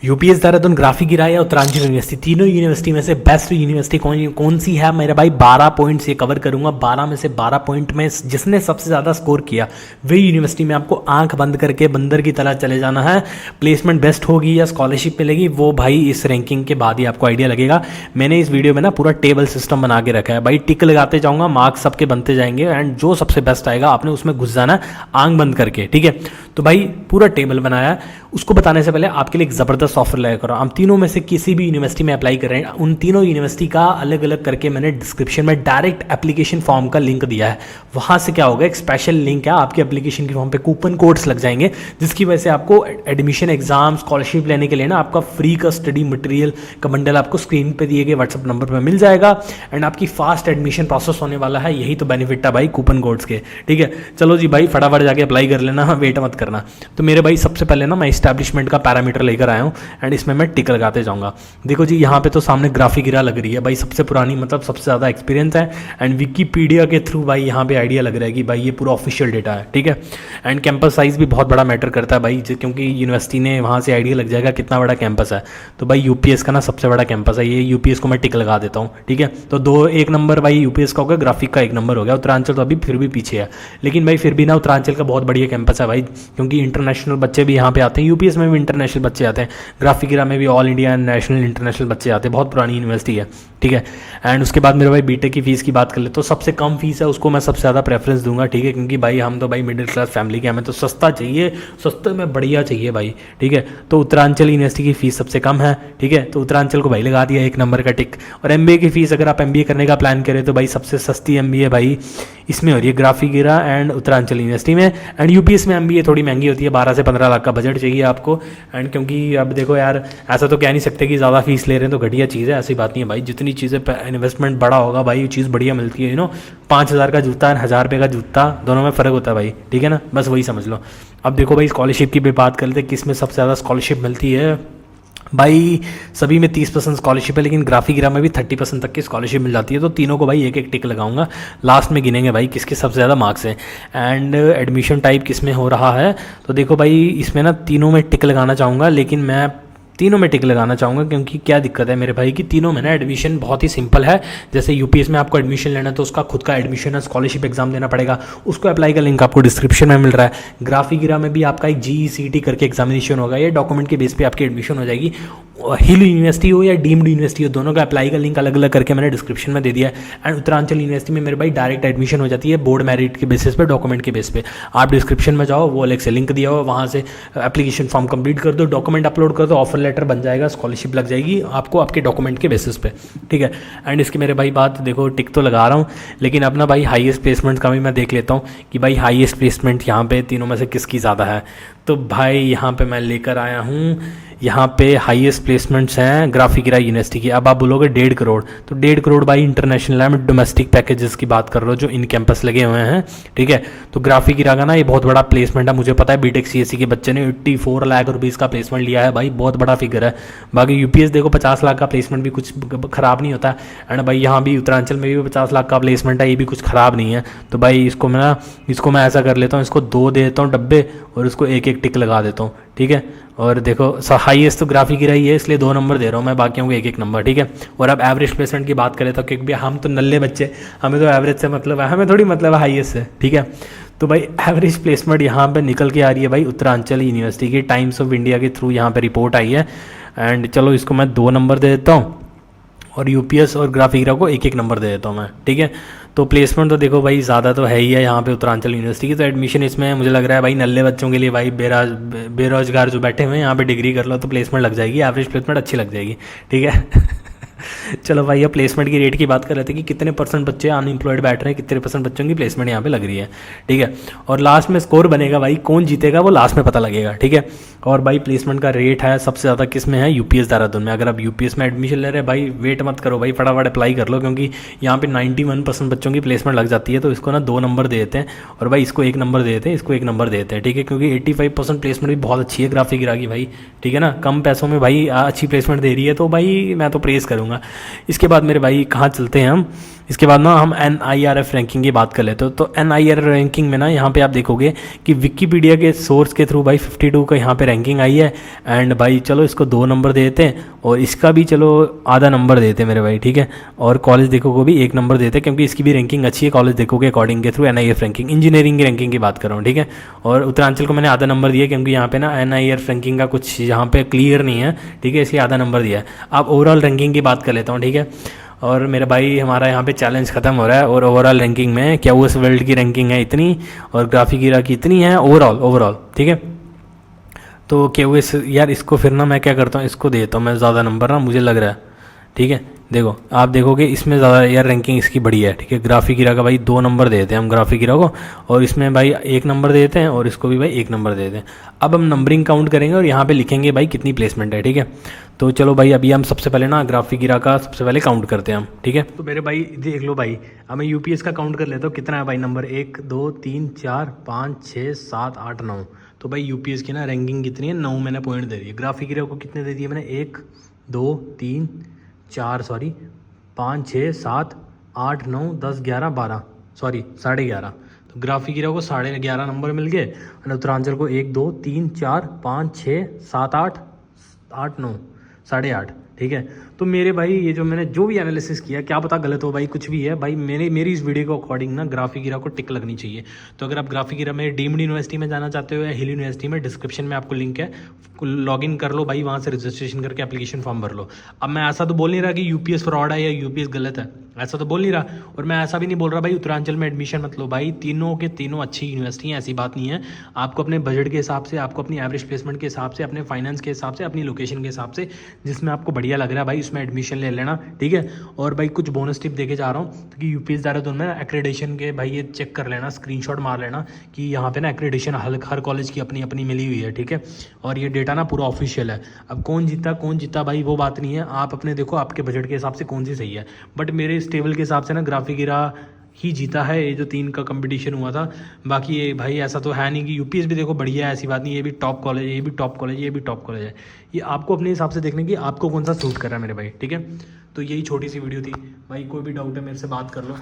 UPS Dehradun graphic गिरा या Uttaranchal university, तीनों यूनिवर्सिटी में से बेस्ट यूनिवर्सिटी कौन सी है मेरे भाई? 12 पॉइंट ये कवर करूंगा। 12 में से 12 पॉइंट में जिसने सबसे ज़्यादा स्कोर किया वही यूनिवर्सिटी में आपको आंख बंद करके बंदर की तरह चले जाना है। प्लेसमेंट बेस्ट होगी या स्कॉलरशिप मिलेगी वो भाई इस रैंकिंग के बाद ही आपको आइडिया लगेगा। मैंने इस वीडियो में ना पूरा टेबल सिस्टम बना के रखा है भाई, टिक लगाते जाऊँगा, मार्क्स सबके बनते जाएंगे एंड जो सबसे बेस्ट आएगा आपने उसमें घुस जाना है आंख बंद करके, ठीक है। तो भाई पूरा टेबल बनाया है। उसको बताने से पहले आपके लिए एक ज़बरदस्त ऑफर लगा करो। हम तीनों में से किसी भी यूनिवर्सिटी में अप्लाई कर रहे हैं, उन तीनों यूनिवर्सिटी का अलग अलग करके मैंने डिस्क्रिप्शन में डायरेक्ट एप्लीकेशन फॉर्म का लिंक दिया है। वहाँ से क्या होगा, एक स्पेशल लिंक है, आपके एप्लीकेशन के फॉर्म पे कूपन कोड्स लग जाएंगे जिसकी वजह से आपको एडमिशन एग्जाम स्कॉलरशिप लेने के लिए ना आपका फ्री का स्टडी मटेरियल का बंडल आपको स्क्रीन पे दिए गए व्हाट्सएप नंबर पर मिल जाएगा एंड आपकी फास्ट एडमिशन प्रोसेस होने वाला है। यही तो बेनिफिट है भाई कूपन कोड्स के, ठीक है। चलो जी भाई फटाफट जाके अप्लाई कर लेना, वेट मत करना। तो मेरे भाई सबसे पहले ना मैं इस्टेब्लिशमेंट का पैरामीटर लेकर आया हूँ एंड इसमें मैं टिक लगाते जाऊँगा। देखो जी यहाँ पे तो सामने ग्राफिक गिरा लग रही है भाई, सबसे पुरानी मतलब सबसे ज़्यादा एक्सपीरियंस है एंड विकीपीडिया के थ्रू भाई यहाँ पे आइडिया लग रहा है कि भाई ये पूरा ऑफिशियल डेटा है, ठीक है। एंड कैंपस साइज़ भी बहुत बड़ा मैटर करता है भाई, क्योंकि यूनिवर्सिटी ने वहाँ से आइडिया लग जाएगा कितना बड़ा कैंपस है। तो भाई यूपीएस का ना सबसे बड़ा कैंपस है ये, यूपीएस को मैं टिक लगा देता हूँ, ठीक है। तो एक नंबर भाई यूपीएस का हो गया, ग्राफिक का 1 नंबर हो गया। उत्तरांचल तो अभी फिर भी पीछे है, लेकिन भाई फिर भी ना उत्तरांचल का बहुत बढ़िया कैंपस है भाई, क्योंकि इंटरनेशनल बच्चे भी यहाँ पे आते हैं। यूपीएस में भी इंटरनेशनल बच्चे आते हैं, ग्राफिक गिरा में भी ऑल इंडिया नेशनल इंटरनेशनल बच्चे आते हैं, बहुत पुरानी यूनिवर्सिटी है, ठीक है। एंड उसके बाद मेरे भाई बीटेक की फीस की बात कर ले तो सबसे कम फीस है उसको मैं सबसे ज़्यादा प्रेफरेंस दूंगा, ठीक है, क्योंकि भाई हम तो भाई मिडिल क्लास फैमिली के, हमें तो सस्ता चाहिए, सस्ते में बढ़िया चाहिए भाई, ठीक है। तो उत्तरांचल यूनिवर्सिटी की फीस सबसे कम है, ठीक है। तो उत्तरांचल को भाई लगा दिया 1 नंबर का टिक। और एमबीए की फीस अगर आप एमबीए करने का प्लान करें तो भाई सबसे सस्ती एमबीए भाई इसमें हो रही है ग्राफिक गिरा एंड उत्तरांचल यूनिवर्सिटी में। एंड यूपीएस में एमबीए थोड़ी महंगी होती है, 12 से 15 लाख का बजट चाहिए आपको। एंड क्योंकि अब देखो यार ऐसा तो कह नहीं सकते कि ज़्यादा फीस ले रहे हैं तो घटिया चीज़ है, ऐसी बात नहीं है भाई। जितनी चीज़ें इन्वेस्टमेंट बड़ा होगा भाई चीज़ बढ़िया मिलती है, 5,000 का जूता 1,000 रुपये का जूता दोनों में फ़र्क होता है भाई, ठीक है ना, बस वही समझ लो। अब देखो भाई स्कॉलरशिप की भी बात कर लेते, किस में सबसे ज़्यादा स्कॉलरशिप मिलती है भाई? सभी में 30% स्कॉलरशिप है, लेकिन ग्राफिक गिरा में भी 30% तक की स्कॉलरशिप मिल जाती है। तो तीनों को भाई एक एक टिक लगाऊंगा, लास्ट में गिनेंगे भाई किसके सबसे ज़्यादा मार्क्स हैं। एंड एडमिशन टाइप किस में हो रहा है तो देखो भाई इसमें ना तीनों में टिक लगाना चाहूँगा, लेकिन मैं तीनों में टिक लगाना चाहूँगा क्योंकि क्या दिक्कत है मेरे भाई कि तीनों में ना एडमिशन बहुत ही सिंपल है। जैसे यूपीएस में आपको एडमिशन लेना है तो उसका खुद का एडमिशन है, स्कॉलरशिप एग्जाम देना पड़ेगा, उसको अप्लाई का लिंक आपको डिस्क्रिप्शन में मिल रहा है। ग्राफिक गिरा में भी आपका एक जीईसीटी करके एग्जामिनेशन होगा, ये डॉक्यूमेंट के बेस पे आपकी एडमिशन हो जाएगी। हिल यूनिवर्सिटी हो या डीम्ड यूनिवर्सिटी हो, दोनों का अप्लाई का लिंक अलग अलग करके मैंने डिस्क्रिप्शन में दे दिया है। एंड उत्तरांचल यूनिवर्सिटी में मेरे भाई डायरेक्ट एडमिशन हो जाती है बोर्ड मेरिट के बेसिस पे, डॉक्यूमेंट के बेस पे। आप डिस्क्रिप्शन में जाओ, वो अलग से लिंक दिया हो, वहाँ से एप्लीकेशन फॉर्म कंप्लीट कर दो, डॉक्यूमेंट अपलोड कर दो, ऑफर लेटर बन जाएगा, स्कॉलरशिप लग जाएगी आपको आपके डॉक्यूमेंट के बेसिस पे, ठीक है। एंड इसकी मेरे भाई बात देखो टिक तो लगा रहा हूँ, लेकिन अपना भाई हाईएस्ट प्लेसमेंट का भी मैं देख लेता हूँ कि भाई हाईएस्ट प्लेसमेंट यहाँ पे तीनों में से किसकी ज़्यादा है। तो भाई यहाँ पे मैं लेकर आया हूँ, यहाँ पे हाईएस्ट प्लेसमेंट्स हैं ग्राफिक गिरा यूनिवर्सिटी की। अब आप बोलोगे 1.5 करोड़, तो 1.5 करोड़ भाई इंटरनेशनल है, मैं डोमेस्टिक पैकेजेस की बात कर रहा हूँ जो इन कैंपस लगे हुए हैं, ठीक है। तो ग्राफिक गिरा का ना ये बहुत बड़ा प्लेसमेंट है, मुझे पता है बीटेक सीएससी के बच्चे ने 84 लाख रुपीज़ का प्लेसमेंट लिया है भाई, बहुत बड़ा फिगर है। बाकी यूपीएस देखो 50 लाख का प्लेसमेंट भी कुछ ख़राब नहीं होता। एंड भाई यहाँ भी उत्तरांचल में भी 50 लाख का प्लेसमेंट है, ये भी कुछ ख़राब नहीं है। तो भाई इसको मैं ऐसा कर लेता हूँ, इसको 2 दे देता हूँ डब्बे और इसको एक एक टिक लगा देता हूँ, ठीक है। और देखो हाईएस्ट तो ग्राफिक गिरा ही है, इसलिए 2 नंबर दे रहा हूँ मैं, बाकियों को एक एक नंबर, ठीक है। और अब एवरेज प्लेसमेंट की बात करें तो क्योंकि हम तो नल्ले बच्चे, हमें तो एवरेज से मतलब है, हमें थोड़ी मतलब है हाईएस्ट से, ठीक है। तो भाई एवरेज प्लेसमेंट यहाँ पे निकल के आ रही है भाई उत्तरांचल यूनिवर्सिटी की, टाइम्स ऑफ इंडिया के थ्रू यहाँ पे रिपोर्ट आई है। एंड चलो इसको मैं 2 नंबर दे देता हूँ और यूपीएस और ग्राफिक गिरा को एक एक नंबर दे देता हूँ मैं, ठीक है। तो प्लेसमेंट तो देखो भाई ज़्यादा तो है ही है यहाँ पे उत्तरांचल यूनिवर्सिटी की। तो एडमिशन इसमें मुझे लग रहा है भाई नल्ले बच्चों के लिए भाई बेरोजगार जो बैठे हुए हैं यहाँ पे डिग्री कर लो तो प्लेसमेंट लग जाएगी, एवरेज प्लेसमेंट अच्छी लग जाएगी, ठीक है। चलो भाई अब प्लेसमेंट की रेट की बात कर रहे थे कि कितने % बच्चे अनएम्प्लॉयड बैठ रहे हैं, कितने % बच्चों की प्लेसमेंट यहाँ पे लग रही है, ठीक है। और लास्ट में स्कोर बनेगा भाई, कौन जीतेगा वो लास्ट में पता लगेगा, ठीक है। और भाई प्लेसमेंट का रेट है सबसे ज़्यादा किस में है? यूपीएस देहरादून में। अगर आप यूपीएस में एडमिशन ले रहे हैं भाई वेट मत करो भाई, फटाफट अप्लाई कर लो, क्योंकि यहाँ पे 91% बच्चों की प्लेसमेंट लग जाती है। तो इसको ना 2 नंबर दे देते हैं और भाई इसको 1 नंबर दे देते हैं, इसको 1 नंबर दे देते हैं, ठीक है। क्योंकि 85% प्लेसमेंट भी बहुत अच्छी है ग्राफिक गिरा की भाई, ठीक है ना, कम पैसों में भाई अच्छी प्लेसमेंट दे रही है, तो भाई मैं तो प्रेज़ करूँगा। इसके बाद मेरे भाई कहाँ चलते हैं हम, इसके बाद ना हम NIRF रैंकिंग की बात कर लेते हो। तो NIRF रैंकिंग में ना यहाँ पे आप देखोगे कि विकिपीडिया के सोर्स के थ्रू भाई 52 का यहाँ पे रैंकिंग आई है। एंड भाई चलो इसको 2 नंबर देते हैं और इसका भी चलो आधा नंबर देते हैं मेरे भाई, ठीक है। और कॉलेज देखोगे भी 1 नंबर देते हैं क्योंकि इसकी भी रैंकिंग अच्छी है। कॉलेज देखोगे अकॉर्डिंग के थ्रू NIRF रैंकिंग, इंजीनियरिंग की रैंकिंग की बात कर रहा हूँ, ठीक है। और उत्तरांचल को मैंने आधा नंबर दिया क्योंकि यहाँ पे ना NIRF रैंकिंग का कुछ यहाँ पे क्लियर नहीं है, ठीक है, इसलिए आधा नंबर दिया है। अब ओवरऑल रैंकिंग की बात कर लेता हूँ, ठीक है। और मेरे भाई हमारा यहाँ पे चैलेंज ख़त्म हो रहा है और ओवरऑल रैंकिंग में क्या उस वर्ल्ड की रैंकिंग है इतनी और ग्राफिकीरा की इतनी है ओवरऑल, ठीक है। तो KOS यार इसको फिर ना मैं क्या करता हूँ, इसको देता हूँ मैं ज़्यादा नंबर ना, मुझे लग रहा है, ठीक है। देखो आप देखोगे इसमें ज़्यादा यार रैंकिंग इसकी बड़ी है, ठीक है। ग्राफिकीरा का भाई 2 नंबर देते हैं हम ग्राफिकीरा को, और इसमें भाई 1 नंबर देते हैं और इसको भी भाई 1 नंबर देते हैं। अब हम नंबरिंग काउंट करेंगे और यहाँ पे लिखेंगे भाई कितनी प्लेसमेंट है, ठीक है। तो चलो भाई अभी हम सबसे पहले ना ग्राफिकीरा का सबसे पहले काउंट करते हैं हम, ठीक है। तो मेरे भाई देख लो भाई, अब मैं UPS का काउंट कर लेता हूँ कितना है भाई नंबर, 1 2 3 4 5 6 7 8 9। तो भाई UPS की ना रैंकिंग कितनी है, 9 मैंने पॉइंट दे दिए। ग्राफिकीरा को कितने दे दिए मैंने, 1 2 3 4 सॉरी 5 6 7 8 9 10 11 12 सॉरी 11.5। तो ग्राफिकीरा को 11.5 नंबर मिल गए और उत्तरांचल को 1 2 3 4 5 6 7 8 8 9 8.5, ठीक है। तो मेरे भाई ये जो मैंने जो भी एनालिसिस किया, क्या पता गलत हो भाई, कुछ भी है भाई, मेरी इस वीडियो के अकॉर्डिंग ना ग्राफिकीरा को टिक लगनी चाहिए। तो अगर आप ग्राफिकीरा में डीम्ड यूनिवर्सिटी में जाना चाहते हो या हिल यूनिवर्सिटी में, डिस्क्रिप्शन में आपको लिंक है, लॉगिन कर लो भाई, वहाँ से रजिस्ट्रेशन करके एप्लीकेशन फॉर्म भर लो। अब मैं ऐसा तो बोल नहीं रहा कि UPS फ्रॉड है या UPS गलत है, ऐसा तो बोल नहीं रहा। और मैं ऐसा भी नहीं बोल रहा भाई उत्तरांचल में एडमिशन मत लो, भाई तीनों के तीनों अच्छी यूनिवर्सिटी हैं, ऐसी बात नहीं है। आपको अपने बजट के हिसाब से, आपको अपनी एवरेज प्लेसमेंट के हिसाब से, अपने फाइनेंस के हिसाब से, अपनी लोकेशन के हिसाब से, जिसमें आपको बढ़िया लग रहा है भाई उसमें एडमिशन ले लेना, ठीक है। और भाई कुछ बोनस टिप देके जा रहा हूँ कि UPS देहरादून में एक्रेडिटेशन के भाई ये चेक कर लेना, स्क्रीनशॉट मार लेना कि यहाँ पे ना एक्रेडिटेशन हर कॉलेज की अपनी अपनी मिली हुई है, ठीक है। और ये डेटा ना पूरा ऑफिशियल है। अब कौन जीता भाई वो बात नहीं है, आप अपने देखो आपके बजट के हिसाब से कौन सी सही है। बट मेरे इस टेबल के हिसाब से ना ग्राफिकीरा ही जीता है, ये जो 3 का कंपटीशन हुआ था। बाकी ये भाई ऐसा तो है नहीं कि UPS भी देखो बढ़िया है, ऐसी बात नहीं, ये भी टॉप कॉलेज है, ये भी टॉप कॉलेज है, ये भी टॉप कॉलेज है। ये आपको अपने हिसाब से देखने की आपको कौन सा सूट कर रहा है मेरे भाई, ठीक है। तो यही छोटी सी वीडियो थी भाई, कोई भी डाउट है मेरे से बात कर लो।